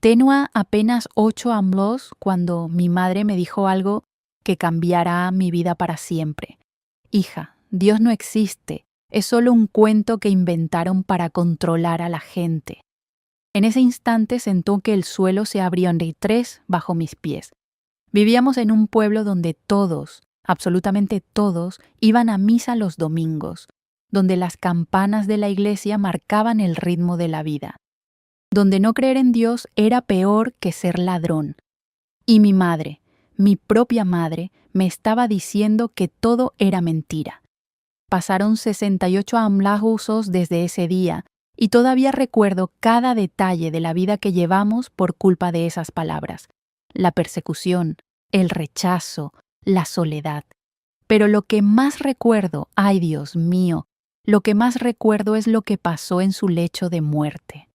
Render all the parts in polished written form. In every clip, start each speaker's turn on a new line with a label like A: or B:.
A: Tenía apenas 8 años cuando mi madre me dijo algo que cambiará mi vida para siempre. Hija, Dios no existe, es solo un cuento que inventaron para controlar a la gente. En ese instante sentó que el suelo se abrió en tres bajo mis pies. Vivíamos en un pueblo donde todos, absolutamente todos, iban a misa los domingos, donde las campanas de la iglesia marcaban el ritmo de la vida, donde no creer en Dios era peor que ser ladrón. Y mi madre, mi propia madre, me estaba diciendo que todo era mentira. Pasaron 68 años desde ese día y todavía recuerdo cada detalle de la vida que llevamos por culpa de esas palabras. La persecución, el rechazo, la soledad. Pero lo que más recuerdo, ay Dios mío, lo que más recuerdo es lo que pasó en su lecho de muerte.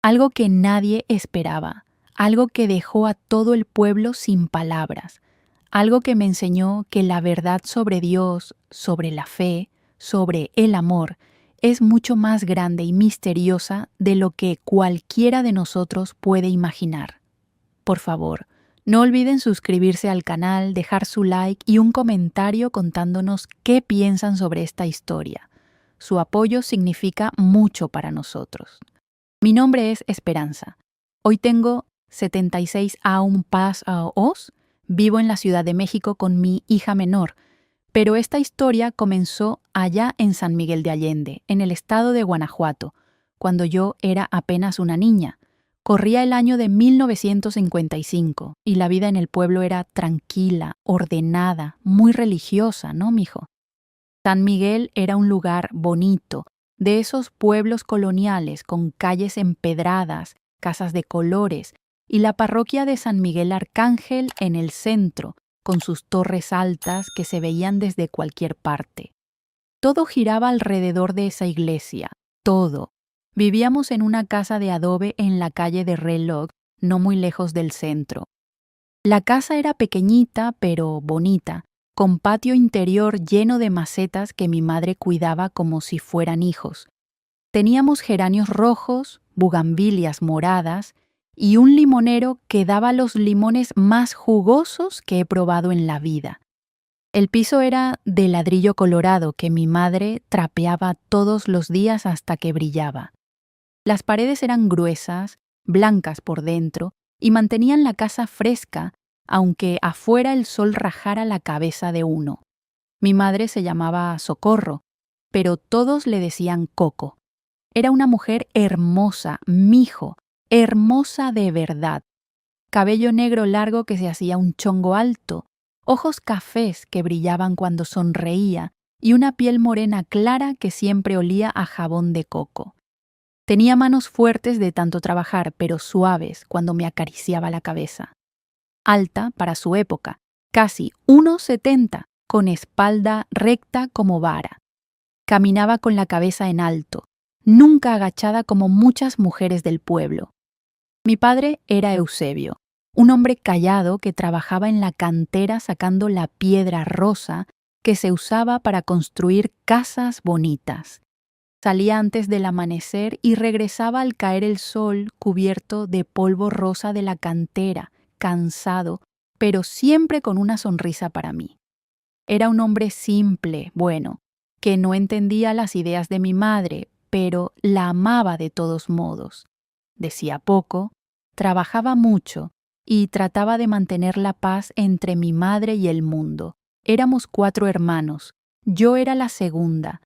A: Algo que nadie esperaba, algo que dejó a todo el pueblo sin palabras, algo que me enseñó que la verdad sobre Dios, sobre la fe, sobre el amor, es mucho más grande y misteriosa de lo que cualquiera de nosotros puede imaginar. Por favor, no olviden suscribirse al canal, dejar su like y un comentario contándonos qué piensan sobre esta historia. Su apoyo significa mucho para nosotros. Mi nombre es Esperanza. Hoy tengo 76 años, vivo en la Ciudad de México con mi hija menor, pero esta historia comenzó allá en San Miguel de Allende, en el estado de Guanajuato, cuando yo era apenas una niña. Corría el año de 1955 y la vida en el pueblo era tranquila, ordenada, muy religiosa, ¿no, mijo? San Miguel era un lugar bonito, de esos pueblos coloniales con calles empedradas, casas de colores, y la parroquia de San Miguel Arcángel en el centro, con sus torres altas que se veían desde cualquier parte. Todo giraba alrededor de esa iglesia, todo. Vivíamos en una casa de adobe en la calle de Reloj, no muy lejos del centro. La casa era pequeñita pero bonita, con patio interior lleno de macetas que mi madre cuidaba como si fueran hijos. Teníamos geranios rojos, bugambilias moradas y un limonero que daba los limones más jugosos que he probado en la vida. El piso era de ladrillo colorado que mi madre trapeaba todos los días hasta que brillaba. Las paredes eran gruesas, blancas por dentro, y mantenían la casa fresca, aunque afuera el sol rajara la cabeza de uno. Mi madre se llamaba Socorro, pero todos le decían Coco. Era una mujer hermosa, mijo, hermosa de verdad. Cabello negro largo que se hacía un chongo alto, ojos cafés que brillaban cuando sonreía y una piel morena clara que siempre olía a jabón de coco. Tenía manos fuertes de tanto trabajar, pero suaves cuando me acariciaba la cabeza. Alta para su época, casi 1,70, con espalda recta como vara. Caminaba con la cabeza en alto, nunca agachada como muchas mujeres del pueblo. Mi padre era Eusebio, un hombre callado que trabajaba en la cantera sacando la piedra rosa que se usaba para construir casas bonitas. Salía antes del amanecer y regresaba al caer el sol cubierto de polvo rosa de la cantera, cansado, pero siempre con una sonrisa para mí. Era un hombre simple, bueno, que no entendía las ideas de mi madre, pero la amaba de todos modos. Decía poco, trabajaba mucho y trataba de mantener la paz entre mi madre y el mundo. Éramos 4 hermanos, yo era la segunda.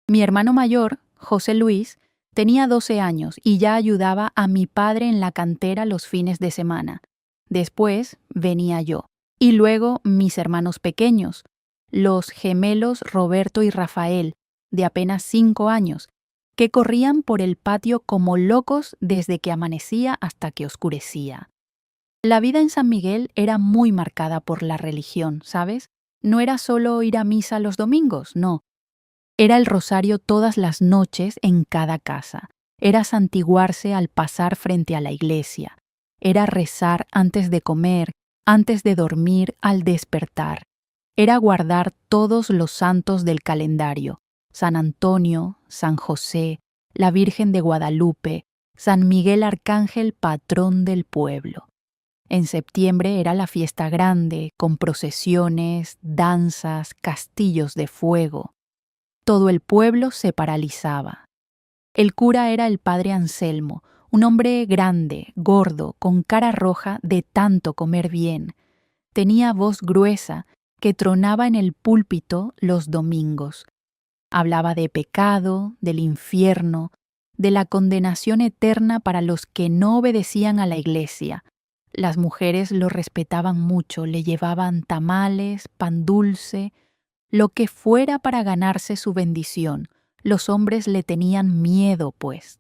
A: Mi hermano mayor, José Luis, tenía 12 años y ya ayudaba a mi padre en la cantera los fines de semana. Después venía yo, y luego mis hermanos pequeños, los gemelos Roberto y Rafael, de apenas 5 años, que corrían por el patio como locos desde que amanecía hasta que oscurecía. La vida en San Miguel era muy marcada por la religión, ¿sabes? No era solo ir a misa los domingos, no. Era el rosario todas las noches en cada casa. Era santiguarse al pasar frente a la iglesia. Era rezar antes de comer, antes de dormir, al despertar. Era guardar todos los santos del calendario: San Antonio, San José, la Virgen de Guadalupe, San Miguel Arcángel, patrón del pueblo. En septiembre era la fiesta grande, con procesiones, danzas, castillos de fuego. Todo el pueblo se paralizaba. El cura era el padre Anselmo, un hombre grande, gordo, con cara roja de tanto comer bien. Tenía voz gruesa que tronaba en el púlpito los domingos. Hablaba de pecado, del infierno, de la condenación eterna para los que no obedecían a la iglesia. Las mujeres lo respetaban mucho, le llevaban tamales, pan dulce, lo que fuera para ganarse su bendición. Los hombres le tenían miedo, pues,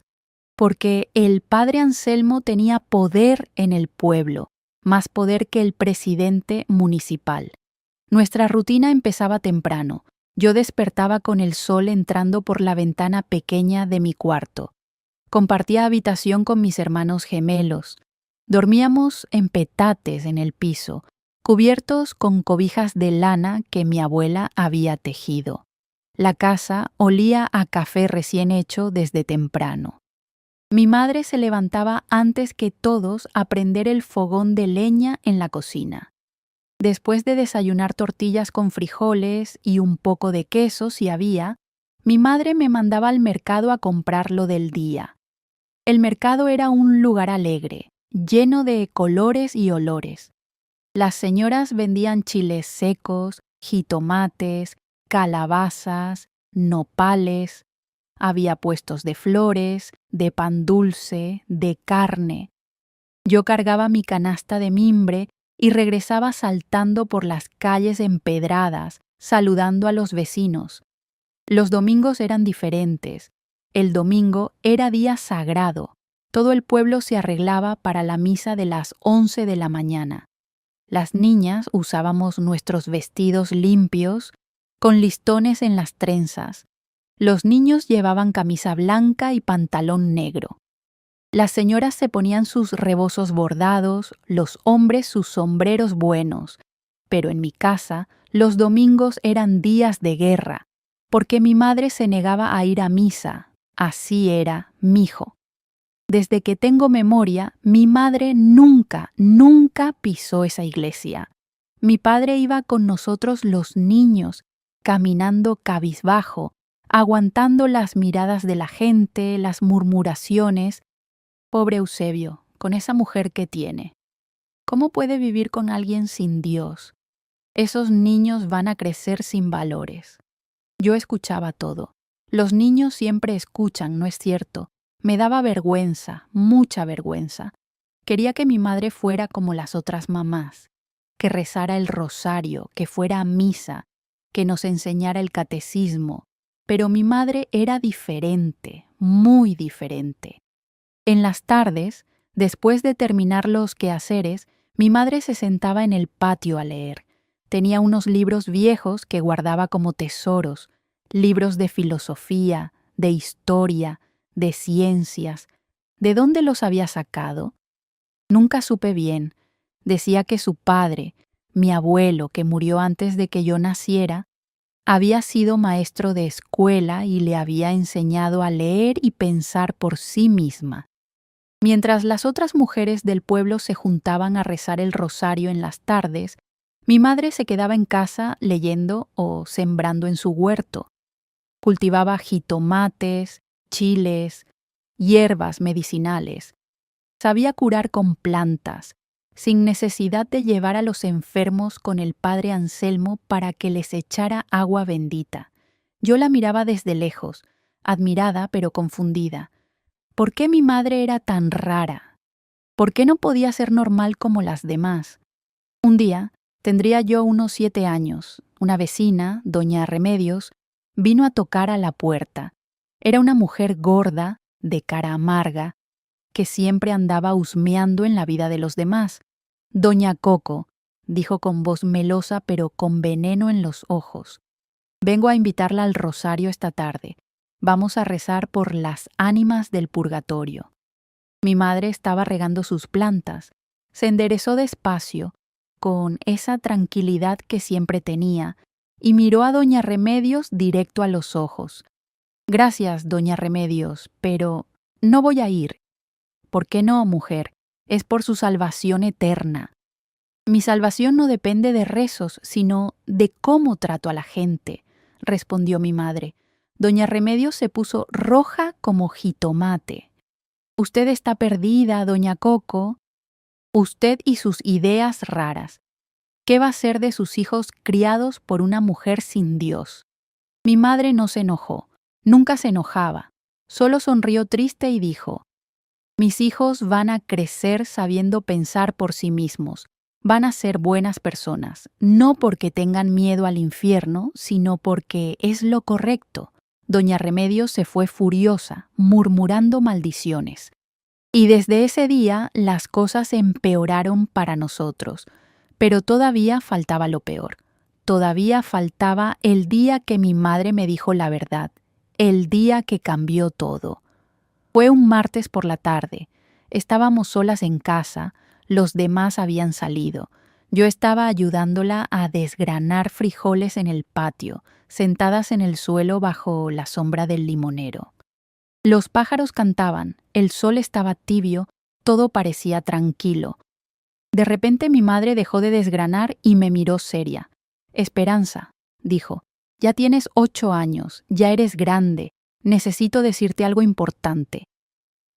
A: porque el padre Anselmo tenía poder en el pueblo, más poder que el presidente municipal. Nuestra rutina empezaba temprano. Yo despertaba con el sol entrando por la ventana pequeña de mi cuarto. Compartía habitación con mis hermanos gemelos. Dormíamos en petates en el piso, cubiertos con cobijas de lana que mi abuela había tejido. La casa olía a café recién hecho desde temprano. Mi madre se levantaba antes que todos a prender el fogón de leña en la cocina. Después de desayunar tortillas con frijoles y un poco de queso si había, mi madre me mandaba al mercado a comprar lo del día. El mercado era un lugar alegre, lleno de colores y olores. Las señoras vendían chiles secos, jitomates, calabazas, nopales. Había puestos de flores, de pan dulce, de carne. Yo cargaba mi canasta de mimbre y regresaba saltando por las calles empedradas, saludando a los vecinos. Los domingos eran diferentes. El domingo era día sagrado. Todo el pueblo se arreglaba para la misa de las 11 de la mañana. Las niñas usábamos nuestros vestidos limpios, con listones en las trenzas. Los niños llevaban camisa blanca y pantalón negro. Las señoras se ponían sus rebozos bordados, los hombres sus sombreros buenos. Pero en mi casa, los domingos eran días de guerra, porque mi madre se negaba a ir a misa. Así era, mijo. Desde que tengo memoria, mi madre nunca pisó esa iglesia. Mi padre iba con nosotros los niños, caminando cabizbajo, aguantando las miradas de la gente, las murmuraciones. Pobre Eusebio, con esa mujer que tiene. ¿Cómo puede vivir con alguien sin Dios? Esos niños van a crecer sin valores. Yo escuchaba todo. Los niños siempre escuchan, ¿no es cierto? Me daba vergüenza, mucha vergüenza. Quería que mi madre fuera como las otras mamás, que rezara el rosario, que fuera a misa, que nos enseñara el catecismo. Pero mi madre era diferente, muy diferente. En las tardes, después de terminar los quehaceres, mi madre se sentaba en el patio a leer. Tenía unos libros viejos que guardaba como tesoros, libros de filosofía, de historia, de ciencias. ¿De dónde los había sacado? Nunca supe bien. Decía que su padre, mi abuelo, que murió antes de que yo naciera, había sido maestro de escuela y le había enseñado a leer y pensar por sí misma. Mientras las otras mujeres del pueblo se juntaban a rezar el rosario en las tardes, mi madre se quedaba en casa leyendo o sembrando en su huerto. Cultivaba jitomates, chiles, hierbas medicinales. Sabía curar con plantas, sin necesidad de llevar a los enfermos con el padre Anselmo para que les echara agua bendita. Yo la miraba desde lejos, admirada pero confundida. ¿Por qué mi madre era tan rara? ¿Por qué no podía ser normal como las demás? Un día, tendría yo unos 7 años, una vecina, doña Remedios, vino a tocar a la puerta. Era una mujer gorda, de cara amarga, que siempre andaba husmeando en la vida de los demás. Doña Coco, dijo con voz melosa pero con veneno en los ojos. Vengo a invitarla al rosario esta tarde. Vamos a rezar por las ánimas del purgatorio. Mi madre estaba regando sus plantas. Se enderezó despacio, con esa tranquilidad que siempre tenía, y miró a doña Remedios directo a los ojos. Gracias, doña Remedios, pero no voy a ir. ¿Por qué no, mujer? Es por su salvación eterna. Mi salvación no depende de rezos, sino de cómo trato a la gente, respondió mi madre. Doña Remedios se puso roja como jitomate. Usted está perdida, doña Coco. Usted y sus ideas raras. ¿Qué va a ser de sus hijos criados por una mujer sin Dios? Mi madre no se enojó, nunca se enojaba, solo sonrió triste y dijo: mis hijos van a crecer sabiendo pensar por sí mismos, van a ser buenas personas, no porque tengan miedo al infierno, sino porque es lo correcto. Doña Remedios se fue furiosa, murmurando maldiciones. Y desde ese día las cosas empeoraron para nosotros. Pero todavía faltaba lo peor. Todavía faltaba el día que mi madre me dijo la verdad, el día que cambió todo. Fue un martes por la tarde. Estábamos solas en casa, los demás habían salido. Yo estaba ayudándola a desgranar frijoles en el patio, sentadas en el suelo bajo la sombra del limonero. Los pájaros cantaban, el sol estaba tibio, todo parecía tranquilo. De repente mi madre dejó de desgranar y me miró seria. Esperanza, dijo, ya tienes 8 años, ya eres grande, necesito decirte algo importante.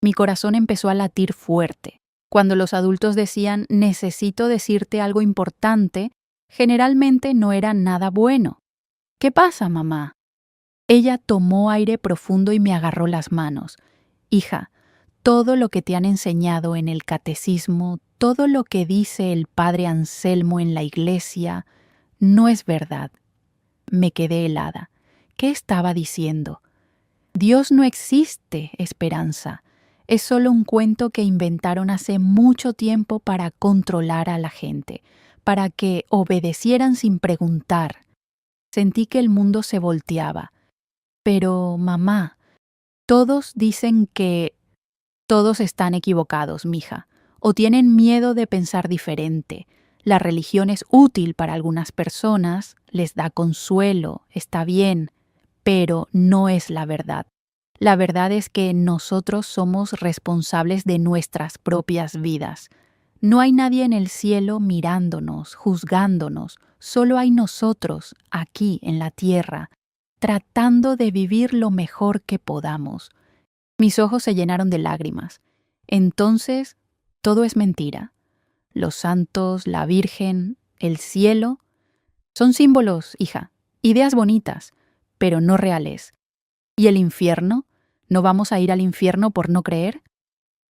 A: Mi corazón empezó a latir fuerte. Cuando los adultos decían necesito decirte algo importante, generalmente no era nada bueno. ¿Qué pasa, mamá? Ella tomó aire profundo y me agarró las manos. Hija, todo lo que te han enseñado en el catecismo, todo lo que dice el padre Anselmo en la iglesia, no es verdad. Me quedé helada. ¿Qué estaba diciendo? Dios no existe, Esperanza. Es solo un cuento que inventaron hace mucho tiempo para controlar a la gente, para que obedecieran sin preguntar. Sentí que el mundo se volteaba. Pero, mamá, todos dicen que... Todos están equivocados, mija, o tienen miedo de pensar diferente. La religión es útil para algunas personas, les da consuelo, está bien, pero no es la verdad. La verdad es que nosotros somos responsables de nuestras propias vidas. No hay nadie en el cielo mirándonos, juzgándonos, solo hay nosotros, aquí en la tierra, tratando de vivir lo mejor que podamos. Mis ojos se llenaron de lágrimas. Entonces, todo es mentira. Los santos, la Virgen, el cielo, son símbolos, hija, ideas bonitas, pero no reales. ¿Y el infierno? ¿No vamos a ir al infierno por no creer?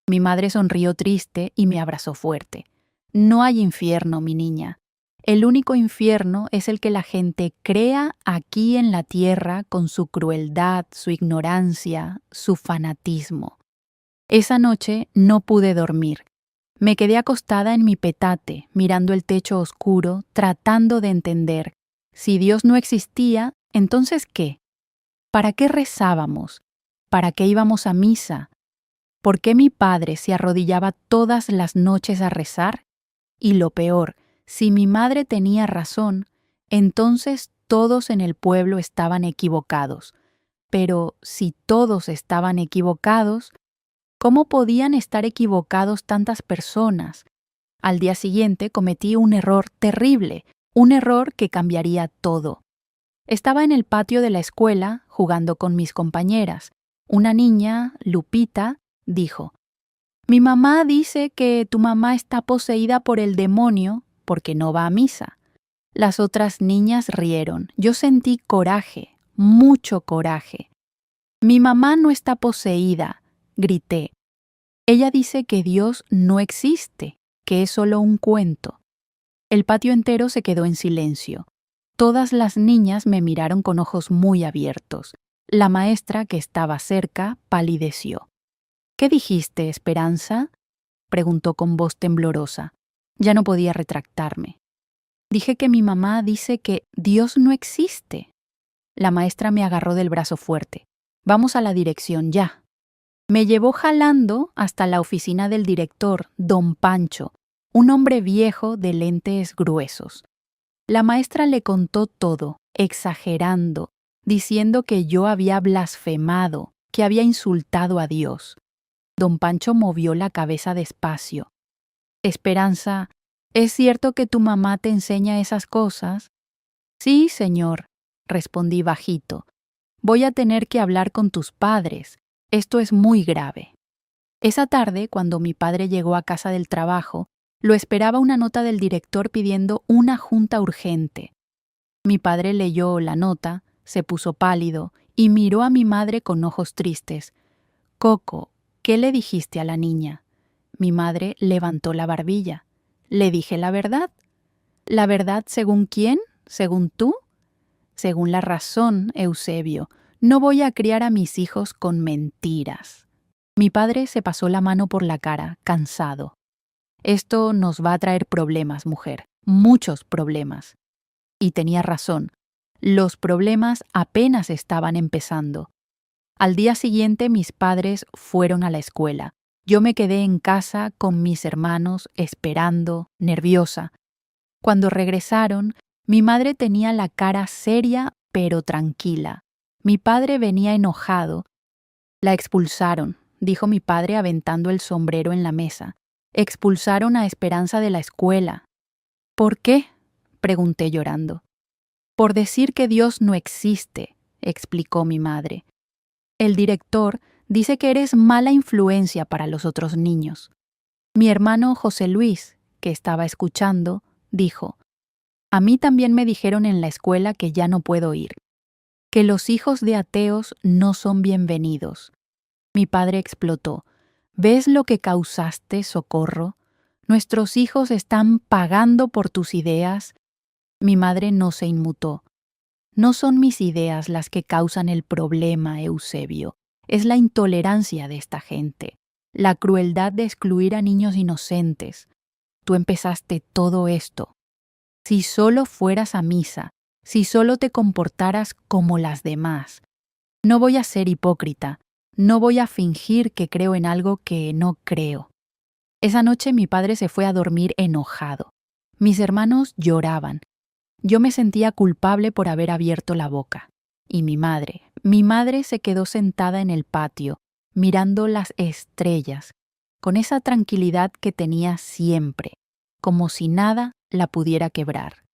A: Mi madre sonrió triste y me abrazó fuerte. No hay infierno, mi niña. El único infierno es el que la gente crea aquí en la tierra con su crueldad, su ignorancia, su fanatismo. Esa noche no pude dormir. Me quedé acostada en mi petate, mirando el techo oscuro, tratando de entender. Si Dios no existía, ¿entonces qué? ¿Para qué rezábamos? ¿Para qué íbamos a misa? ¿Por qué mi padre se arrodillaba todas las noches a rezar? Y lo peor, si mi madre tenía razón, entonces todos en el pueblo estaban equivocados. Pero si todos estaban equivocados, ¿cómo podían estar equivocados tantas personas? Al día siguiente cometí un error terrible, un error que cambiaría todo. Estaba en el patio de la escuela jugando con mis compañeras. Una niña, Lupita, dijo: mi mamá dice que tu mamá está poseída por el demonio porque no va a misa. Las otras niñas rieron. Yo sentí coraje, mucho coraje. Mi mamá no está poseída, grité. Ella dice que Dios no existe, que es solo un cuento. El patio entero se quedó en silencio. Todas las niñas me miraron con ojos muy abiertos. La maestra, que estaba cerca, palideció. ¿Qué dijiste, Esperanza? Preguntó con voz temblorosa. Ya no podía retractarme. Dije que mi mamá dice que Dios no existe. La maestra me agarró del brazo fuerte. Vamos a la dirección ya. Me llevó jalando hasta la oficina del director, don Pancho, un hombre viejo de lentes gruesos. La maestra le contó todo, exagerando, diciendo que yo había blasfemado, que había insultado a Dios. Don Pancho movió la cabeza despacio. Esperanza, ¿es cierto que tu mamá te enseña esas cosas? Sí, señor, respondí bajito. Voy a tener que hablar con tus padres. Esto es muy grave. Esa tarde, cuando mi padre llegó a casa del trabajo, lo esperaba una nota del director pidiendo una junta urgente. Mi padre leyó la nota, se puso pálido y miró a mi madre con ojos tristes. Coco, ¿qué le dijiste a la niña? Mi madre levantó la barbilla. Le dije la verdad. ¿La verdad según quién? ¿Según tú? Según la razón, Eusebio. No voy a criar a mis hijos con mentiras. Mi padre se pasó la mano por la cara, cansado. Esto nos va a traer problemas, mujer. Muchos problemas. Y tenía razón. Los problemas apenas estaban empezando. Al día siguiente mis padres fueron a la escuela. Yo me quedé en casa con mis hermanos, esperando, nerviosa. Cuando regresaron, mi madre tenía la cara seria pero tranquila. Mi padre venía enojado. La expulsaron, dijo mi padre aventando el sombrero en la mesa. Expulsaron a Esperanza de la escuela. ¿Por qué? Pregunté llorando. Por decir que Dios no existe, explicó mi madre. El director dice que eres mala influencia para los otros niños. Mi hermano José Luis, que estaba escuchando, dijo: a mí también me dijeron en la escuela que ya no puedo ir, que los hijos de ateos no son bienvenidos. Mi padre explotó. ¿Ves lo que causaste, Socorro? Nuestros hijos están pagando por tus ideas. Mi madre no se inmutó. No son mis ideas las que causan el problema, Eusebio. Es la intolerancia de esta gente, la crueldad de excluir a niños inocentes. Tú empezaste todo esto. Si solo fueras a misa, si solo te comportaras como las demás. No voy a ser hipócrita, no voy a fingir que creo en algo que no creo. Esa noche mi padre se fue a dormir enojado. Mis hermanos lloraban. Yo me sentía culpable por haber abierto la boca. Y mi madre se quedó sentada en el patio, mirando las estrellas, con esa tranquilidad que tenía siempre, como si nada la pudiera quebrar.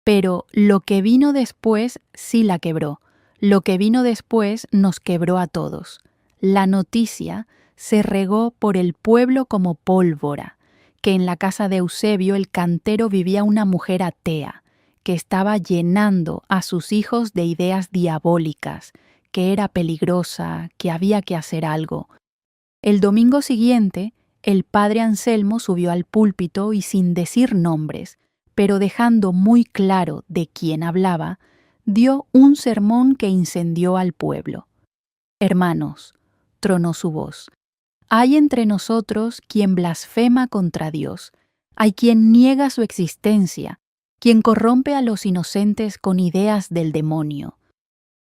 A: Pero lo que vino después sí la quebró. Lo que vino después nos quebró a todos. La noticia se regó por el pueblo como pólvora, que en la casa de Eusebio el cantero vivía una mujer atea, que estaba llenando a sus hijos de ideas diabólicas, que era peligrosa, que había que hacer algo. El domingo siguiente, el padre Anselmo subió al púlpito y sin decir nombres, pero dejando muy claro de quién hablaba, dio un sermón que incendió al pueblo. Hermanos, tronó su voz, hay entre nosotros quien blasfema contra Dios, hay quien niega su existencia, quien corrompe a los inocentes con ideas del demonio.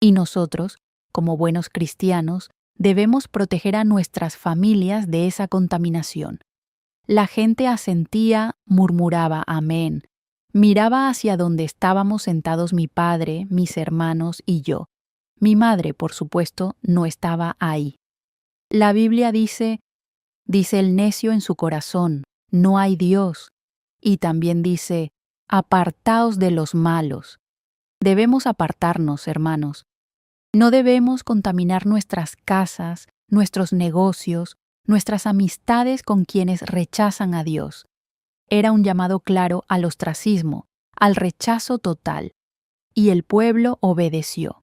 A: Y nosotros, como buenos cristianos, debemos proteger a nuestras familias de esa contaminación. La gente asentía, murmuraba amén. Miraba hacia donde estábamos sentados mi padre, mis hermanos y yo. Mi madre, por supuesto, no estaba ahí. La Biblia dice el necio en su corazón, no hay Dios. Y también dice, apartaos de los malos. Debemos apartarnos, hermanos. No debemos contaminar nuestras casas, nuestros negocios, nuestras amistades con quienes rechazan a Dios. Era un llamado claro al ostracismo, al rechazo total, y el pueblo obedeció.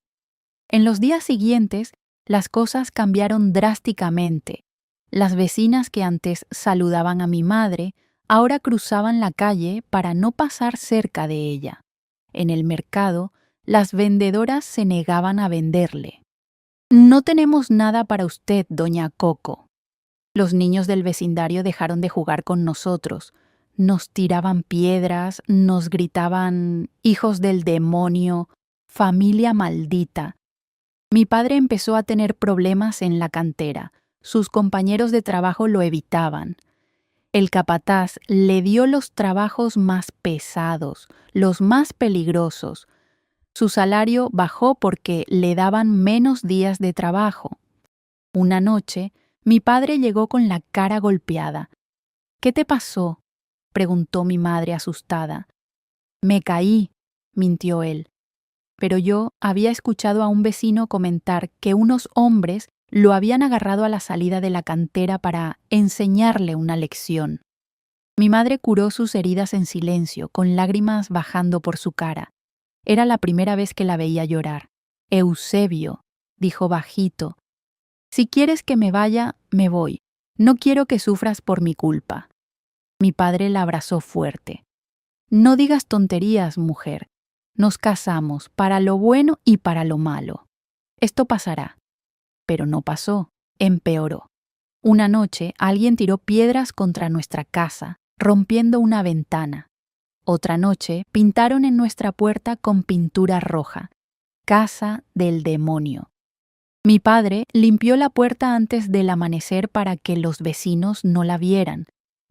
A: En los días siguientes, las cosas cambiaron drásticamente. Las vecinas que antes saludaban a mi madre, ahora cruzaban la calle para no pasar cerca de ella. En el mercado, las vendedoras se negaban a venderle. No tenemos nada para usted, doña Coco. Los niños del vecindario dejaron de jugar con nosotros. Nos tiraban piedras, nos gritaban hijos del demonio, familia maldita. Mi padre empezó a tener problemas en la cantera. Sus compañeros de trabajo lo evitaban. El capataz le dio los trabajos más pesados, los más peligrosos. Su salario bajó porque le daban menos días de trabajo. Una noche, Mi padre llegó con la cara golpeada. ¿Qué te pasó?, preguntó mi madre asustada. Me caí, mintió él. Pero yo había escuchado a un vecino comentar que unos hombres lo habían agarrado a la salida de la cantera para enseñarle una lección. Mi madre curó sus heridas en silencio, con lágrimas bajando por su cara. Era la primera vez que la veía llorar. Eusebio, dijo bajito, si quieres que me vaya, me voy. No quiero que sufras por mi culpa. Mi padre la abrazó fuerte. No digas tonterías, mujer. Nos casamos para lo bueno y para lo malo. Esto pasará. Pero no pasó, empeoró. Una noche alguien tiró piedras contra nuestra casa, rompiendo una ventana. Otra noche pintaron en nuestra puerta con pintura roja. Casa del demonio. Mi padre limpió la puerta antes del amanecer para que los vecinos no la vieran,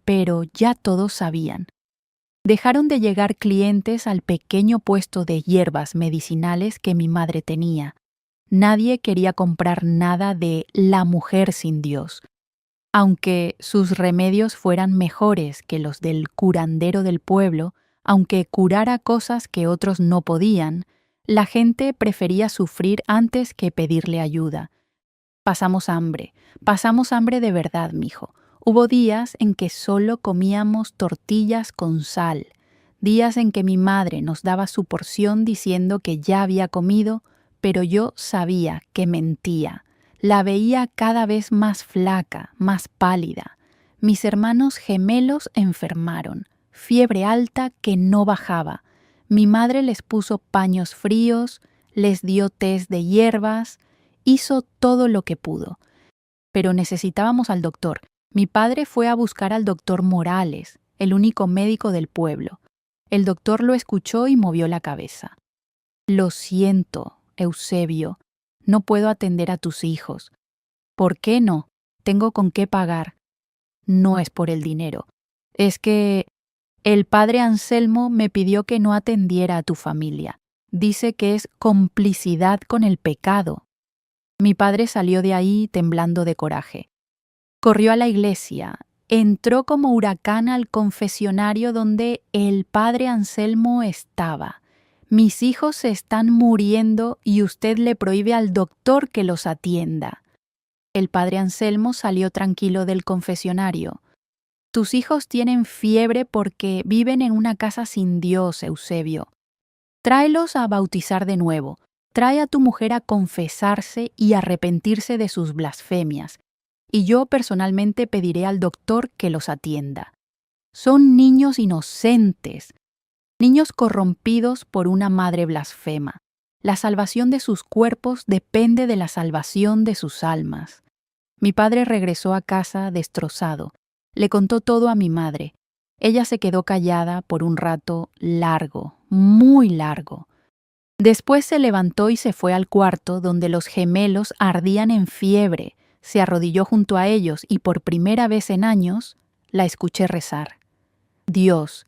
A: pero ya todos sabían. Dejaron de llegar clientes al pequeño puesto de hierbas medicinales que mi madre tenía. Nadie quería comprar nada de la mujer sin Dios. Aunque sus remedios fueran mejores que los del curandero del pueblo, aunque curara cosas que otros no podían, la gente prefería sufrir antes que pedirle ayuda. Pasamos hambre de verdad, mijo. Hubo días en que solo comíamos tortillas con sal, días en que mi madre nos daba su porción diciendo que ya había comido, pero yo sabía que mentía. La veía cada vez más flaca, más pálida. Mis hermanos gemelos enfermaron, fiebre alta que no bajaba. Mi madre les puso paños fríos, les dio tés de hierbas, hizo todo lo que pudo. Pero necesitábamos al doctor. Mi padre fue a buscar al doctor Morales, el único médico del pueblo. El doctor lo escuchó y movió la cabeza. Lo siento, Eusebio, no puedo atender a tus hijos. ¿Por qué no? Tengo con qué pagar. No es por el dinero. Es que el padre Anselmo me pidió que no atendiera a tu familia. Dice que es complicidad con el pecado. Mi padre salió de ahí temblando de coraje. Corrió a la iglesia, entró como huracán al confesionario donde el padre Anselmo estaba. Mis hijos se están muriendo y usted le prohíbe al doctor que los atienda. El padre Anselmo salió tranquilo del confesionario. Tus hijos tienen fiebre porque viven en una casa sin Dios, Eusebio. Tráelos a bautizar de nuevo. Trae a tu mujer a confesarse y arrepentirse de sus blasfemias, y yo personalmente pediré al doctor que los atienda. Son niños inocentes, niños corrompidos por una madre blasfema. La salvación de sus cuerpos depende de la salvación de sus almas. Mi padre regresó a casa destrozado. Le contó todo a mi madre. Ella se quedó callada por un rato largo, muy largo. Después se levantó y se fue al cuarto donde los gemelos ardían en fiebre. Se arrodilló junto a ellos y por primera vez en años la escuché rezar. Dios,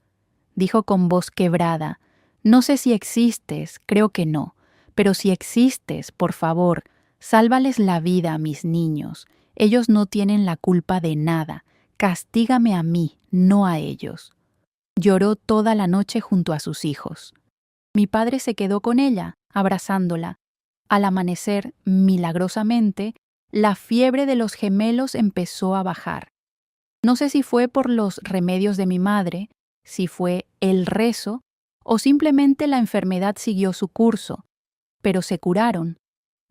A: dijo con voz quebrada, no sé si existes, creo que no, pero si existes, por favor, sálvales la vida a mis niños. Ellos no tienen la culpa de nada. Castígame a mí, no a ellos. Lloró toda la noche junto a sus hijos. Mi padre se quedó con ella, abrazándola. Al amanecer, milagrosamente, la fiebre de los gemelos empezó a bajar. No sé si fue por los remedios de mi madre, si fue el rezo, o simplemente la enfermedad siguió su curso, pero se curaron.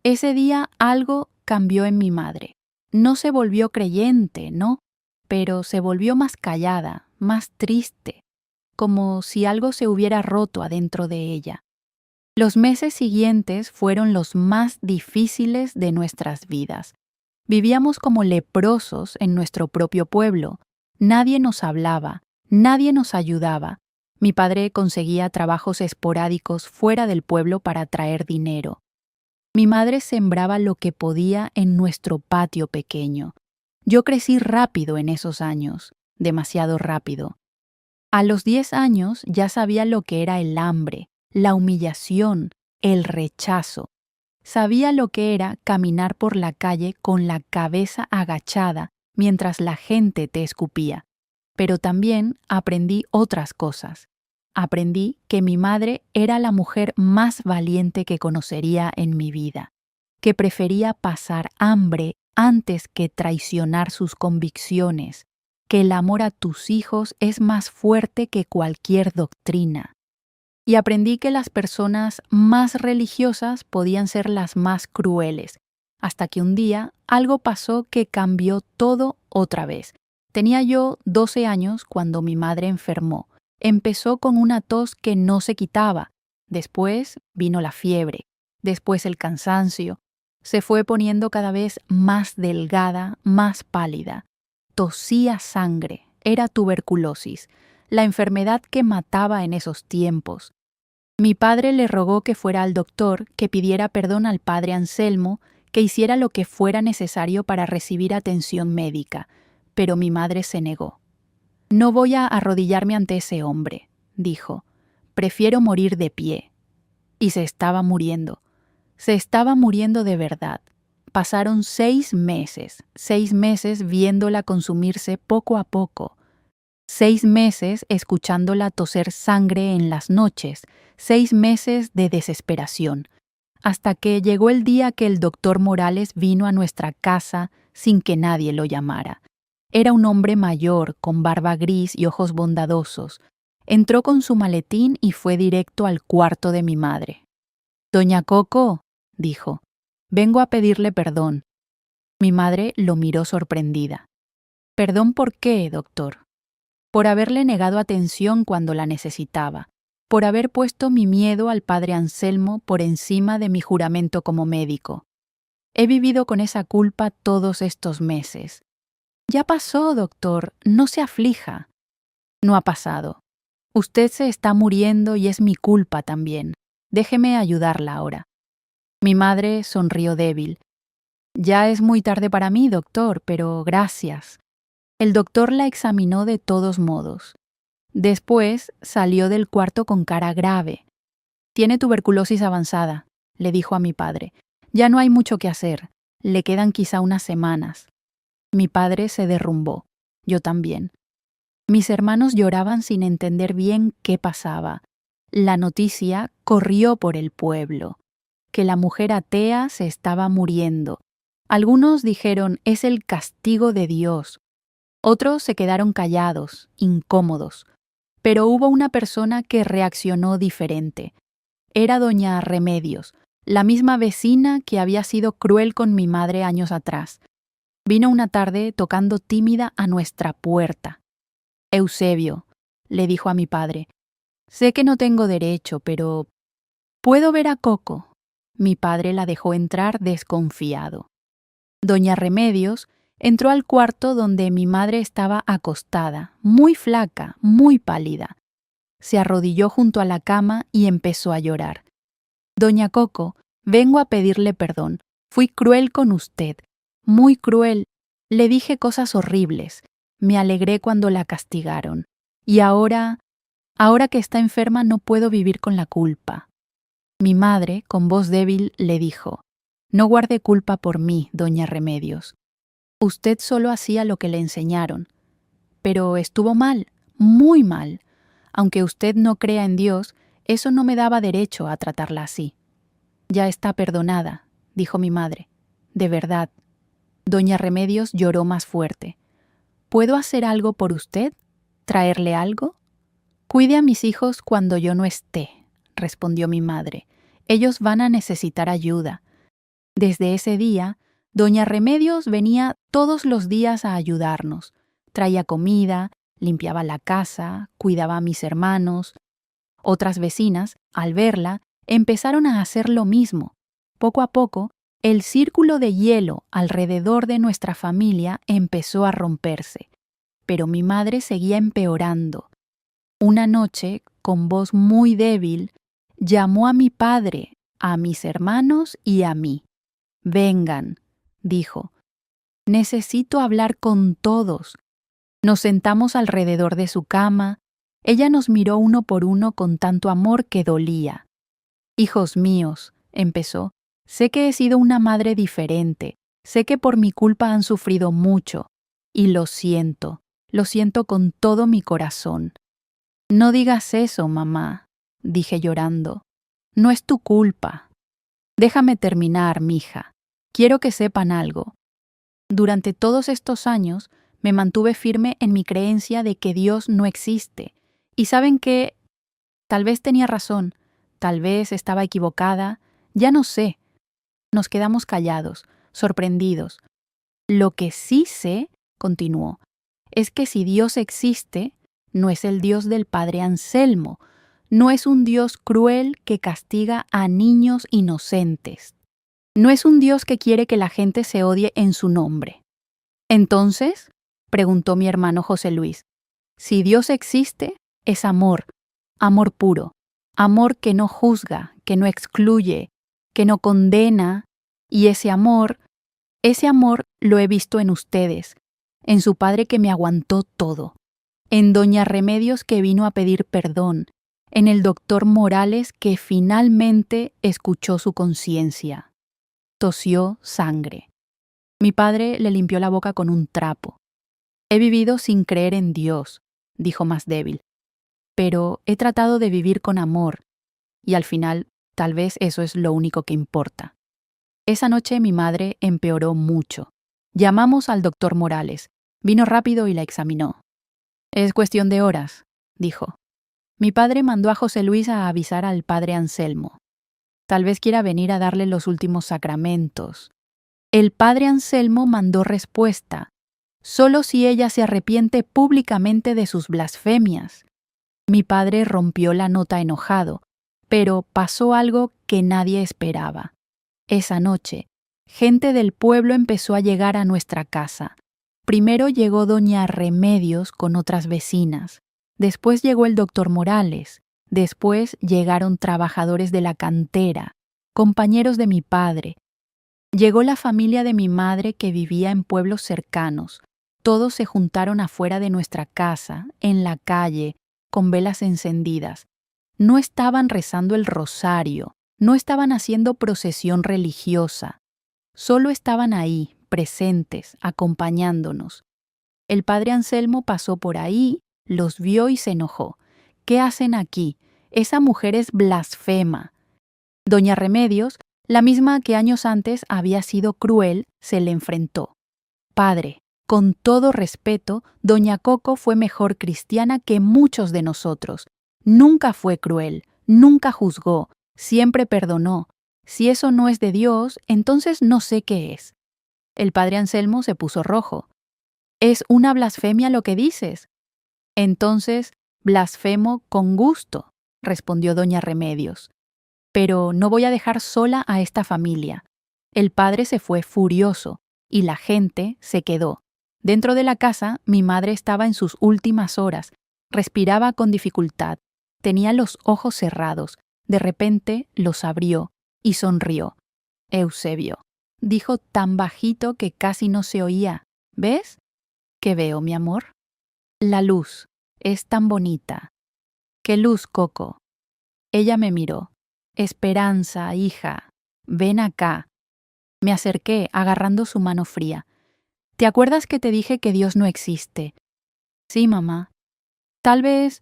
A: Ese día algo cambió en mi madre. No se volvió creyente, ¿no? Pero se volvió más callada, más triste, como si algo se hubiera roto adentro de ella. Los meses siguientes fueron los más difíciles de nuestras vidas. Vivíamos como leprosos en nuestro propio pueblo. Nadie nos hablaba, nadie nos ayudaba. Mi padre conseguía trabajos esporádicos fuera del pueblo para traer dinero. Mi madre sembraba lo que podía en nuestro patio pequeño. Yo crecí rápido en esos años, demasiado rápido. A los 10 años ya sabía lo que era el hambre, la humillación, el rechazo. Sabía lo que era caminar por la calle con la cabeza agachada mientras la gente te escupía. Pero también aprendí otras cosas. Aprendí que mi madre era la mujer más valiente que conocería en mi vida, que prefería pasar hambre antes que traicionar sus convicciones, que el amor a tus hijos es más fuerte que cualquier doctrina. Y aprendí que las personas más religiosas podían ser las más crueles, hasta que un día algo pasó que cambió todo otra vez. Tenía yo 12 años cuando mi madre enfermó. Empezó con una tos que no se quitaba, después vino la fiebre, después el cansancio. Se fue poniendo cada vez más delgada, más pálida. Tosía sangre, era tuberculosis, la enfermedad que mataba en esos tiempos. Mi padre le rogó que fuera al doctor, que pidiera perdón al padre Anselmo, que hiciera lo que fuera necesario para recibir atención médica, pero mi madre se negó. No voy a arrodillarme ante ese hombre, dijo. Prefiero morir de pie. Y se estaba muriendo. Se estaba muriendo de verdad. Pasaron 6 meses viéndola consumirse poco a poco. 6 meses escuchándola toser sangre en las noches, 6 meses de desesperación, hasta que llegó el día que el doctor Morales vino a nuestra casa sin que nadie lo llamara. Era un hombre mayor, con barba gris y ojos bondadosos. Entró con su maletín y fue directo al cuarto de mi madre. «Doña Coco», dijo, «vengo a pedirle perdón». Mi madre lo miró sorprendida. «¿Perdón por qué, doctor?» Por haberle negado atención cuando la necesitaba, por haber puesto mi miedo al padre Anselmo por encima de mi juramento como médico. He vivido con esa culpa todos estos meses. Ya pasó, doctor, no se aflija. No ha pasado. Usted se está muriendo y es mi culpa también. Déjeme ayudarla ahora. Mi madre sonrió débil. Ya es muy tarde para mí, doctor, pero gracias. El doctor la examinó de todos modos. Después salió del cuarto con cara grave. «Tiene tuberculosis avanzada», le dijo a mi padre. «Ya no hay mucho que hacer. Le quedan quizá unas semanas». Mi padre se derrumbó. Yo también. Mis hermanos lloraban sin entender bien qué pasaba. La noticia corrió por el pueblo, que la mujer atea se estaba muriendo. Algunos dijeron, es el castigo de Dios. Otros se quedaron callados, incómodos. Pero hubo una persona que reaccionó diferente. Era doña Remedios, la misma vecina que había sido cruel con mi madre años atrás. Vino una tarde tocando tímida a nuestra puerta. «Eusebio», le dijo a mi padre, «sé que no tengo derecho, pero ¿puedo ver a Coco?» Mi padre la dejó entrar desconfiado. Doña Remedios entró al cuarto donde mi madre estaba acostada, muy flaca, muy pálida. Se arrodilló junto a la cama y empezó a llorar. «Doña Coco, vengo a pedirle perdón. Fui cruel con usted, muy cruel. Le dije cosas horribles. Me alegré cuando la castigaron. Y ahora que está enferma no puedo vivir con la culpa». Mi madre, con voz débil, le dijo, «No guarde culpa por mí, doña Remedios. Usted solo hacía lo que le enseñaron. Pero estuvo mal, muy mal. Aunque usted no crea en Dios, eso no me daba derecho a tratarla así». «Ya está perdonada», dijo mi madre. «De verdad». Doña Remedios lloró más fuerte. «¿Puedo hacer algo por usted? ¿Traerle algo?» «Cuide a mis hijos cuando yo no esté», respondió mi madre. «Ellos van a necesitar ayuda». Desde ese día, doña Remedios venía todos los días a ayudarnos. Traía comida, limpiaba la casa, cuidaba a mis hermanos. Otras vecinas, al verla, empezaron a hacer lo mismo. Poco a poco, el círculo de hielo alrededor de nuestra familia empezó a romperse, pero mi madre seguía empeorando. Una noche, con voz muy débil, llamó a mi padre, a mis hermanos y a mí. «Vengan», dijo. «Necesito hablar con todos». Nos sentamos alrededor de su cama. Ella nos miró uno por uno con tanto amor que dolía. «Hijos míos», empezó, Sé que he sido una madre diferente, sé que por mi culpa han sufrido mucho, y lo siento con todo mi corazón. No digas eso, mamá, dije llorando. No es tu culpa. Déjame terminar, mija. Quiero que sepan algo. Durante todos estos años me mantuve firme en mi creencia de que Dios no existe. Y saben que tal vez tenía razón, tal vez estaba equivocada, ya no sé. Nos quedamos callados, sorprendidos. Lo que sí sé, continuó, es que si Dios existe, no es el Dios del padre Anselmo, no es un Dios cruel que castiga a niños inocentes. No es un Dios que quiere que la gente se odie en su nombre. Entonces, preguntó mi hermano José Luis, si Dios existe, es amor, amor puro, amor que no juzga, que no excluye, que no condena, y ese amor lo he visto en ustedes, en su padre que me aguantó todo, en doña Remedios que vino a pedir perdón, en el doctor Morales que finalmente escuchó su conciencia. Tosió sangre. Mi padre le limpió la boca con un trapo. He vivido sin creer en Dios, dijo más débil, pero he tratado de vivir con amor, y al final tal vez eso es lo único que importa. Esa noche mi madre empeoró mucho. Llamamos al doctor Morales. Vino rápido y la examinó. Es cuestión de horas, dijo. Mi padre mandó a José Luis a avisar al padre Anselmo. Tal vez quiera venir a darle los últimos sacramentos. El padre Anselmo mandó respuesta, solo si ella se arrepiente públicamente de sus blasfemias. Mi padre rompió la nota enojado, pero pasó algo que nadie esperaba. Esa noche, gente del pueblo empezó a llegar a nuestra casa. Primero llegó doña Remedios con otras vecinas. Después llegó el doctor Morales. Después llegaron trabajadores de la cantera, compañeros de mi padre. Llegó la familia de mi madre que vivía en pueblos cercanos. Todos se juntaron afuera de nuestra casa, en la calle, con velas encendidas. No estaban rezando el rosario, no estaban haciendo procesión religiosa. Solo estaban ahí, presentes, acompañándonos. El padre Anselmo pasó por ahí, los vio y se enojó. ¿Qué hacen aquí? Esa mujer es blasfema. Doña Remedios, la misma que años antes había sido cruel, se le enfrentó. Padre, con todo respeto, doña Coco fue mejor cristiana que muchos de nosotros. Nunca fue cruel, nunca juzgó, siempre perdonó. Si eso no es de Dios, entonces no sé qué es. El padre Anselmo se puso rojo. Es una blasfemia lo que dices. Entonces, blasfemo con gusto, respondió doña Remedios. Pero no voy a dejar sola a esta familia. El padre se fue furioso y la gente se quedó. Dentro de la casa, mi madre estaba en sus últimas horas. Respiraba con dificultad. Tenía los ojos cerrados. De repente los abrió y sonrió. Eusebio, dijo tan bajito que casi no se oía. ¿Ves? ¿Qué veo, mi amor? La luz. Es tan bonita. ¿Qué luz, Coco? Ella me miró. Esperanza, hija. Ven acá. Me acerqué, agarrando su mano fría. ¿Te acuerdas que te dije que Dios no existe? Sí, mamá. Tal vez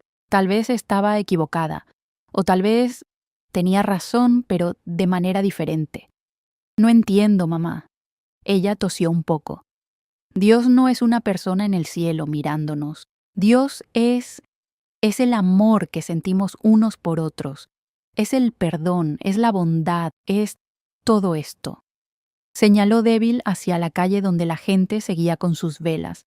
A: estaba equivocada. O tal vez tenía razón, pero de manera diferente. No entiendo, mamá. Ella tosió un poco. Dios no es una persona en el cielo mirándonos. Dios es el amor que sentimos unos por otros. Es el perdón, es la bondad, es todo esto. Señaló débil hacia la calle donde la gente seguía con sus velas.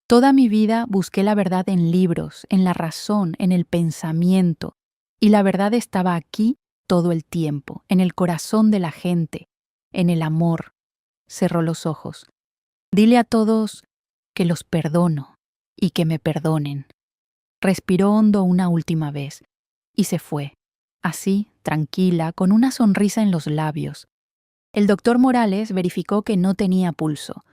A: Toda mi vida busqué la verdad en libros, en la razón, en el pensamiento, y la verdad estaba aquí todo el tiempo, en el corazón de la gente, en el amor. Cerró los ojos. Dile a todos que los perdono y que me perdonen. Respiró hondo una última vez y se fue, así, tranquila, con una sonrisa en los labios. El doctor Morales verificó que no tenía pulso.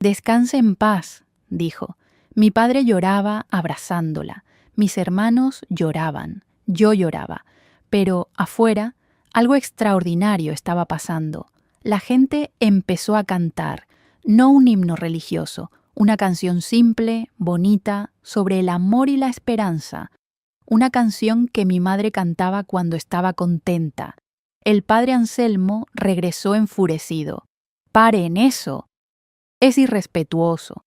A: Descanse en paz, dijo. Mi padre lloraba abrazándola. Mis hermanos lloraban. Yo lloraba. Pero afuera Algo extraordinario estaba pasando. La gente empezó a cantar, no un himno religioso, una canción simple, bonita, sobre el amor y la esperanza. Una canción que mi madre cantaba cuando estaba contenta. El padre Anselmo regresó enfurecido. ¡Paren eso! Es irrespetuoso.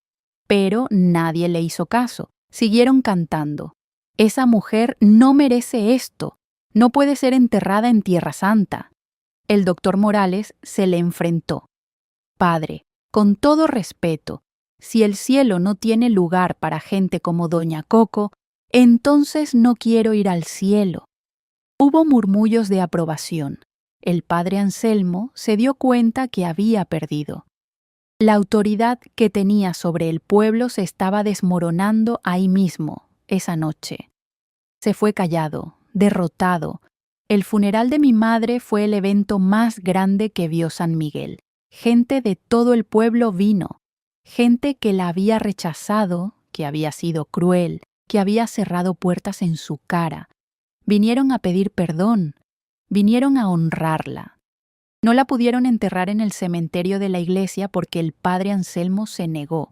A: Pero nadie le hizo caso. Siguieron cantando. Esa mujer no merece esto. No puede ser enterrada en Tierra Santa. El doctor Morales se le enfrentó. Padre, con todo respeto, si el cielo no tiene lugar para gente como doña Coco, entonces no quiero ir al cielo. Hubo murmullos de aprobación. El padre Anselmo se dio cuenta que había perdido. La autoridad que tenía sobre el pueblo se estaba desmoronando ahí mismo, esa noche. Se fue callado, derrotado. El funeral de mi madre fue el evento más grande que vio San Miguel. Gente de todo el pueblo vino. Gente que la había rechazado, que había sido cruel, que había cerrado puertas en su cara. Vinieron a pedir perdón. Vinieron a honrarla. No la pudieron enterrar en el cementerio de la iglesia porque el padre Anselmo se negó.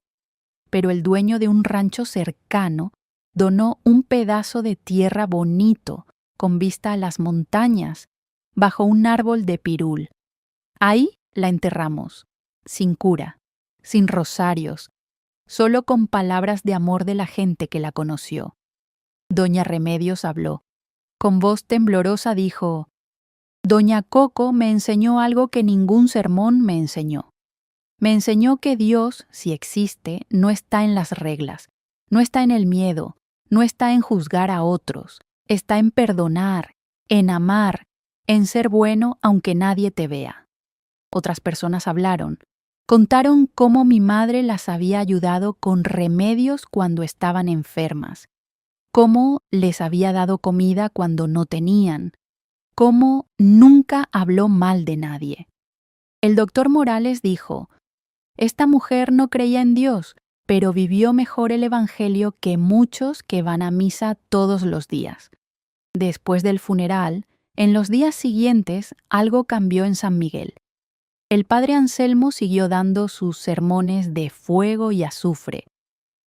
A: Pero el dueño de un rancho cercano donó un pedazo de tierra bonito, con vista a las montañas, bajo un árbol de pirul. Ahí la enterramos, sin cura, sin rosarios, solo con palabras de amor de la gente que la conoció. Doña Remedios habló. Con voz temblorosa dijo: Doña Coco me enseñó algo que ningún sermón me enseñó. Me enseñó que Dios, si existe, no está en las reglas, no está en el miedo, no está en juzgar a otros, está en perdonar, en amar, en ser bueno aunque nadie te vea. Otras personas hablaron, contaron cómo mi madre las había ayudado con remedios cuando estaban enfermas, cómo les había dado comida cuando no tenían, cómo nunca habló mal de nadie. El doctor Morales dijo: esta mujer no creía en Dios, pero vivió mejor el Evangelio que muchos que van a misa todos los días. Después del funeral, en los días siguientes, algo cambió en San Miguel. El padre Anselmo siguió dando sus sermones de fuego y azufre,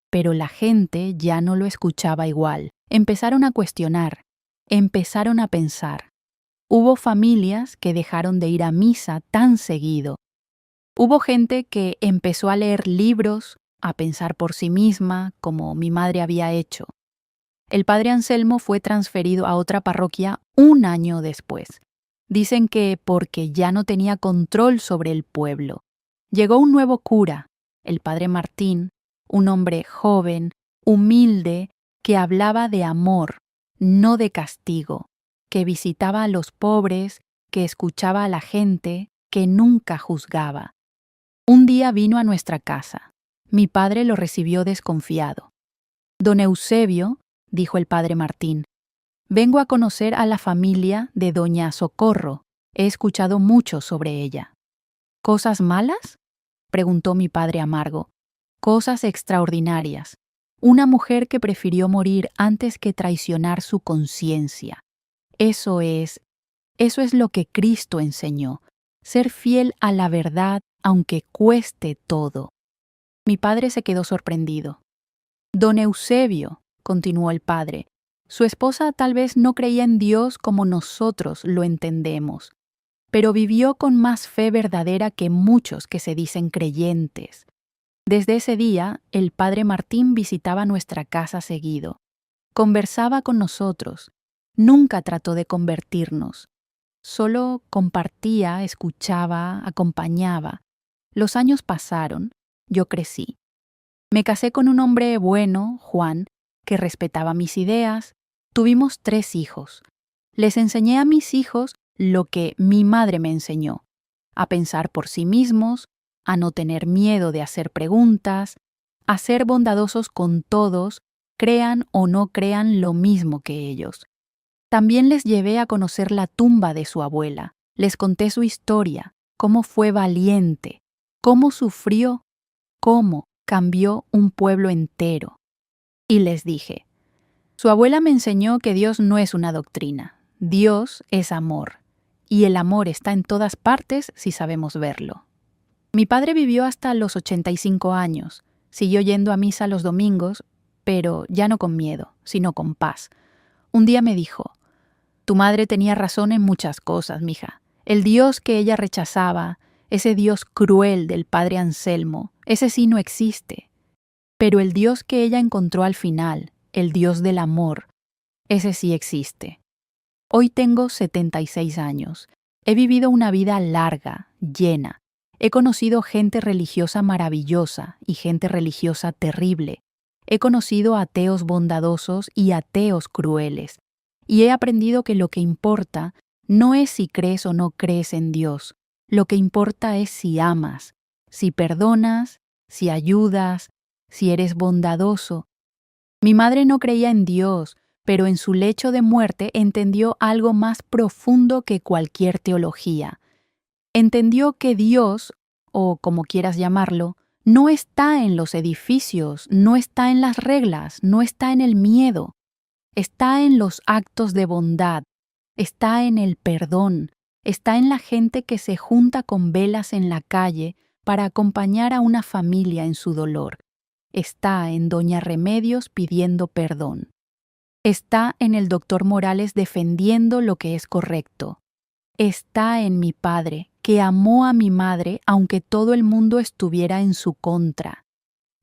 A: pero la gente ya no lo escuchaba igual. Empezaron a cuestionar, empezaron a pensar. Hubo familias que dejaron de ir a misa tan seguido. Hubo gente que empezó a leer libros, a pensar por sí misma, como mi madre había hecho. El padre Anselmo fue transferido a otra parroquia un año después. Dicen que porque ya no tenía control sobre el pueblo. Llegó un nuevo cura, el padre Martín, un hombre joven, humilde, que hablaba de amor, no de castigo, que visitaba a los pobres, que escuchaba a la gente, que nunca juzgaba. Un día vino a nuestra casa. Mi padre lo recibió desconfiado. Don Eusebio, dijo el padre Martín, vengo a conocer a la familia de doña Socorro. He escuchado mucho sobre ella. ¿Cosas malas?, preguntó mi padre amargo. Cosas extraordinarias. Una mujer que prefirió morir antes que traicionar su conciencia. Eso es lo que Cristo enseñó. Ser fiel a la verdad aunque cueste todo. Mi padre se quedó sorprendido. Don Eusebio, continuó el padre, su esposa tal vez no creía en Dios como nosotros lo entendemos, pero vivió con más fe verdadera que muchos que se dicen creyentes. Desde ese día, el padre Martín visitaba nuestra casa seguido. Conversaba con nosotros. Nunca trató de convertirnos. Solo compartía, escuchaba, acompañaba. Los años pasaron, yo crecí. Me casé con un hombre bueno, Juan, que respetaba mis ideas. Tuvimos 3 hijos. Les enseñé a mis hijos lo que mi madre me enseñó: a pensar por sí mismos, a no tener miedo de hacer preguntas, a ser bondadosos con todos, crean o no crean lo mismo que ellos. También les llevé a conocer la tumba de su abuela. Les conté su historia, cómo fue valiente, cómo sufrió, cómo cambió un pueblo entero. Y les dije, su abuela me enseñó que Dios no es una doctrina, Dios es amor. y el amor está en todas partes si sabemos verlo. Mi padre vivió hasta los 85 años, siguió yendo a misa los domingos, pero ya no con miedo, sino con paz. Un día me dijo: tu madre tenía razón en muchas cosas, mija. El Dios que ella rechazaba, ese Dios cruel del padre Anselmo, ese sí no existe. Pero el Dios que ella encontró al final, el Dios del amor, ese sí existe. Hoy tengo 76 años. He vivido una vida larga, llena. He conocido gente religiosa maravillosa y gente religiosa terrible. He conocido ateos bondadosos y ateos crueles. Y he aprendido que lo que importa no es si crees o no crees en Dios. Lo que importa es si amas, si perdonas, si ayudas, si eres bondadoso. Mi madre no creía en Dios, pero en su lecho de muerte entendió algo más profundo que cualquier teología. Entendió que Dios, o como quieras llamarlo, no está en los edificios, no está en las reglas, no está en el miedo. Está en los actos de bondad, está en el perdón, está en la gente que se junta con velas en la calle para acompañar a una familia en su dolor. Está en Doña Remedios pidiendo perdón. Está en el doctor Morales defendiendo lo que es correcto. Está en mi padre, que amó a mi madre aunque todo el mundo estuviera en su contra.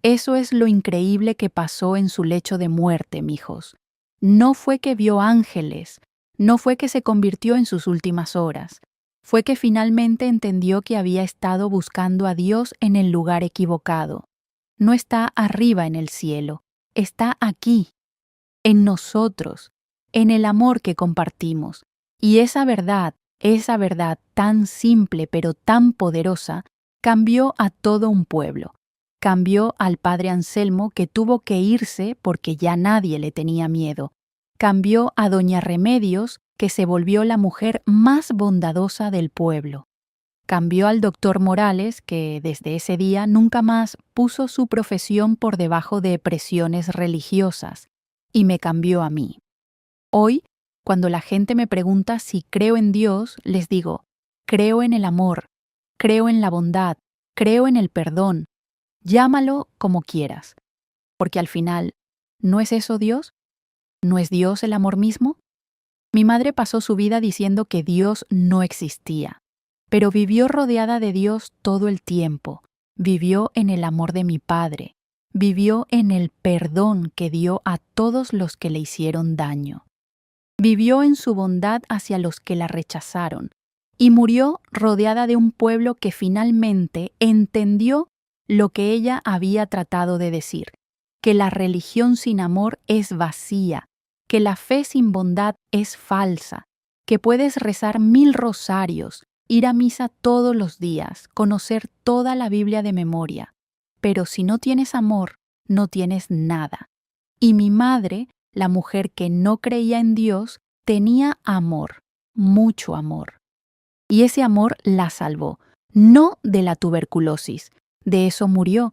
A: Eso es lo increíble que pasó en su lecho de muerte, mijos. No fue que vio ángeles, no fue que se convirtió en sus últimas horas, fue que finalmente entendió que había estado buscando a Dios en el lugar equivocado. No está arriba en el cielo, está aquí, en nosotros, en el amor que compartimos. Y esa verdad tan simple pero tan poderosa, cambió a todo un pueblo. Cambió al padre Anselmo, que tuvo que irse porque ya nadie le tenía miedo. Cambió a Doña Remedios, que se volvió la mujer más bondadosa del pueblo. Cambió al doctor Morales, que desde ese día nunca más puso su profesión por debajo de presiones religiosas. Y me cambió a mí. Hoy, cuando la gente me pregunta si creo en Dios, les digo: creo en el amor, creo en la bondad, creo en el perdón. Llámalo como quieras, porque al final, ¿no es eso Dios? ¿No es Dios el amor mismo? Mi madre pasó su vida diciendo que Dios no existía, pero vivió rodeada de Dios todo el tiempo. Vivió en el amor de mi padre, vivió en el perdón que dio a todos los que le hicieron daño. Vivió en su bondad hacia los que la rechazaron y murió rodeada de un pueblo que finalmente entendió lo que ella había tratado de decir, que la religión sin amor es vacía, que la fe sin bondad es falsa, que puedes rezar 1000 rosarios, ir a misa todos los días, conocer toda la Biblia de memoria, pero si no tienes amor, no tienes nada. Y mi madre, la mujer que no creía en Dios, tenía amor, mucho amor. Y ese amor la salvó, no de la tuberculosis, de eso murió,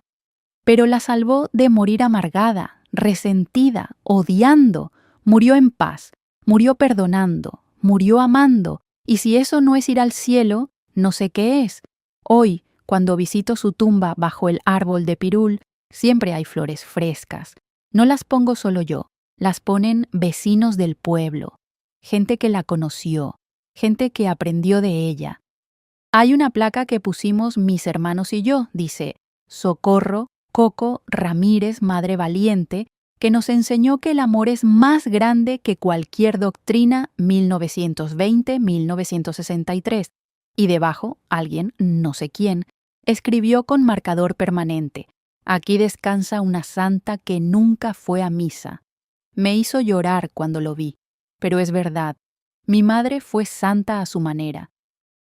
A: pero la salvó de morir amargada, resentida, odiando. Murió en paz, murió perdonando, murió amando, y si eso no es ir al cielo, no sé qué es. Hoy, cuando visito su tumba bajo el árbol de pirul, siempre hay flores frescas. No las pongo solo yo, las ponen vecinos del pueblo, gente que la conoció, gente que aprendió de ella. Hay una placa que pusimos mis hermanos y yo, dice: Socorro Coco Ramírez, Madre Valiente, que nos enseñó que el amor es más grande que cualquier doctrina, 1920-1963. Y debajo, alguien, no sé quién, escribió con marcador permanente: aquí descansa una santa que nunca fue a misa. Me hizo llorar cuando lo vi, pero es verdad, mi madre fue santa a su manera.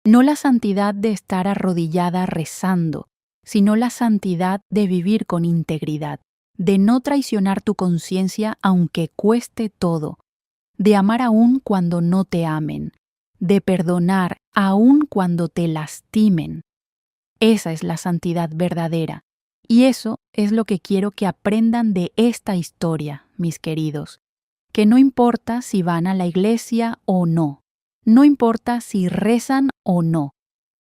A: No la santidad de estar arrodillada rezando, sino la santidad de vivir con integridad, de no traicionar tu conciencia aunque cueste todo, de amar aún cuando no te amen, de perdonar aún cuando te lastimen. Esa es la santidad verdadera, y eso es lo que quiero que aprendan de esta historia, mis queridos, que no importa si van a la iglesia o no, No importa si rezan o no.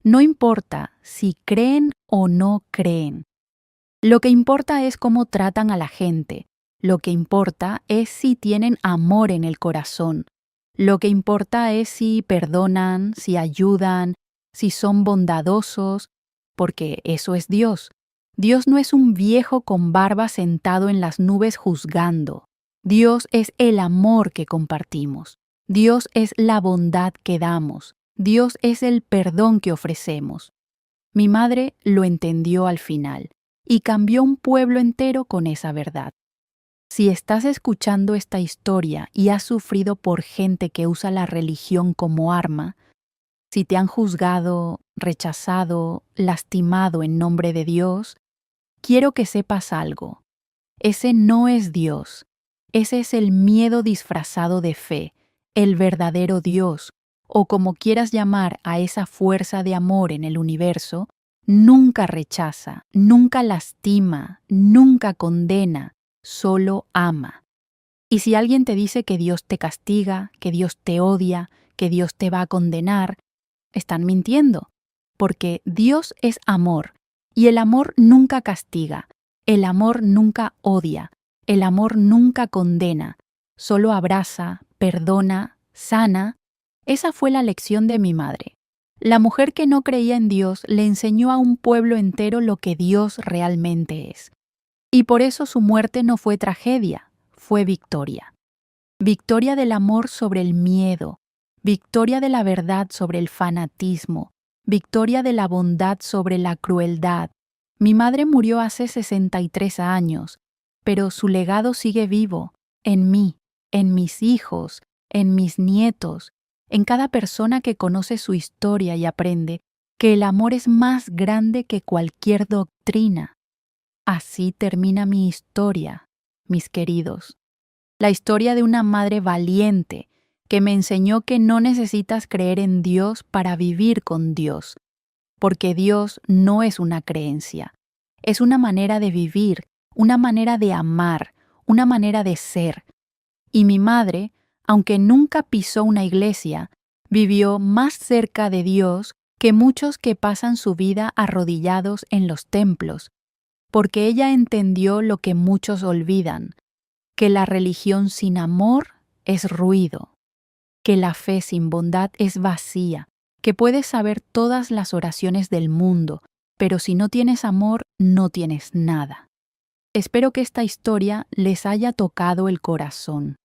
A: No importa si creen o no creen. Lo que importa es cómo tratan a la gente. Lo que importa es si tienen amor en el corazón. Lo que importa es si perdonan, si ayudan, si son bondadosos, porque eso es Dios. Dios no es un viejo con barba sentado en las nubes juzgando. Dios es el amor que compartimos. Dios es la bondad que damos. Dios es el perdón que ofrecemos. Mi madre lo entendió al final y cambió un pueblo entero con esa verdad. Si estás escuchando esta historia y has sufrido por gente que usa la religión como arma, si te han juzgado, rechazado, lastimado en nombre de Dios, quiero que sepas algo. Ese no es Dios. Ese es el miedo disfrazado de fe, el verdadero Dios, o como quieras llamar a esa fuerza de amor en el universo. Nunca rechaza, nunca lastima, nunca condena, solo ama. Y si alguien te dice que Dios te castiga, que Dios te odia, que Dios te va a condenar, están mintiendo, porque Dios es amor, y el amor nunca castiga, el amor nunca odia, el amor nunca condena, solo abraza, perdona, sana. Esa fue la lección de mi madre. La mujer que no creía en Dios le enseñó a un pueblo entero lo que Dios realmente es. Y por eso su muerte no fue tragedia, fue victoria. Victoria del amor sobre el miedo, victoria de la verdad sobre el fanatismo, victoria de la bondad sobre la crueldad. Mi madre murió hace 63 años, pero su legado sigue vivo, en mí, en mis hijos, en mis nietos, en cada persona que conoce su historia y aprende que el amor es más grande que cualquier doctrina. Así termina mi historia, mis queridos. La historia de una madre valiente que me enseñó que no necesitas creer en Dios para vivir con Dios, porque Dios no es una creencia, es una manera de vivir, una manera de amar, una manera de ser. Y mi madre, aunque nunca pisó una iglesia, vivió más cerca de Dios que muchos que pasan su vida arrodillados en los templos, porque ella entendió lo que muchos olvidan, que la religión sin amor es ruido, que la fe sin bondad es vacía, que puedes saber todas las oraciones del mundo, pero si no tienes amor, no tienes nada. Espero que esta historia les haya tocado el corazón.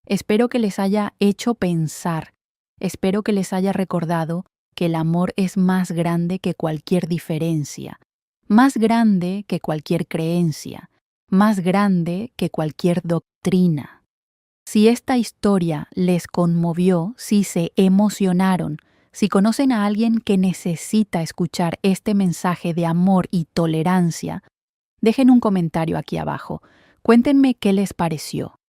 A: Espero que les haya hecho pensar. Espero que les haya recordado que el amor es más grande que cualquier diferencia, más grande que cualquier creencia, más grande que cualquier doctrina. Si esta historia les conmovió, si se emocionaron, si conocen a alguien que necesita escuchar este mensaje de amor y tolerancia, dejen un comentario aquí abajo. Cuéntenme qué les pareció.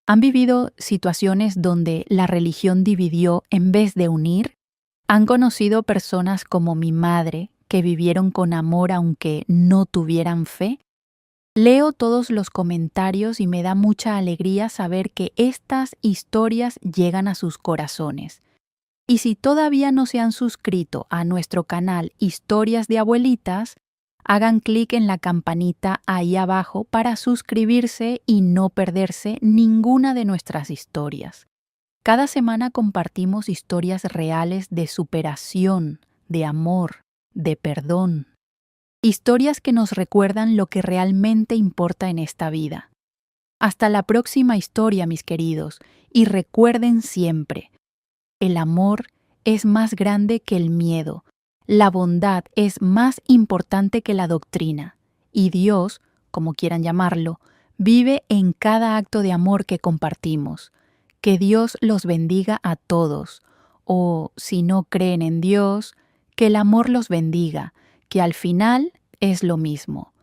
A: ¿Han vivido situaciones donde la religión dividió en vez de unir? ¿Han conocido personas como mi madre que vivieron con amor aunque no tuvieran fe? Leo todos los comentarios y me da mucha alegría saber que estas historias llegan a sus corazones. Y si todavía no se han suscrito a nuestro canal Historias de Abuelitas, hagan clic en la campanita ahí abajo para suscribirse y no perderse ninguna de nuestras historias. Cada semana compartimos historias reales de superación, de amor, de perdón. Historias que nos recuerdan lo que realmente importa en esta vida. Hasta la próxima historia, mis queridos, y recuerden siempre, el amor es más grande que el miedo. La bondad es más importante que la doctrina, y Dios, como quieran llamarlo, vive en cada acto de amor que compartimos. Que Dios los bendiga a todos, o si no creen en Dios, que el amor los bendiga, que al final es lo mismo.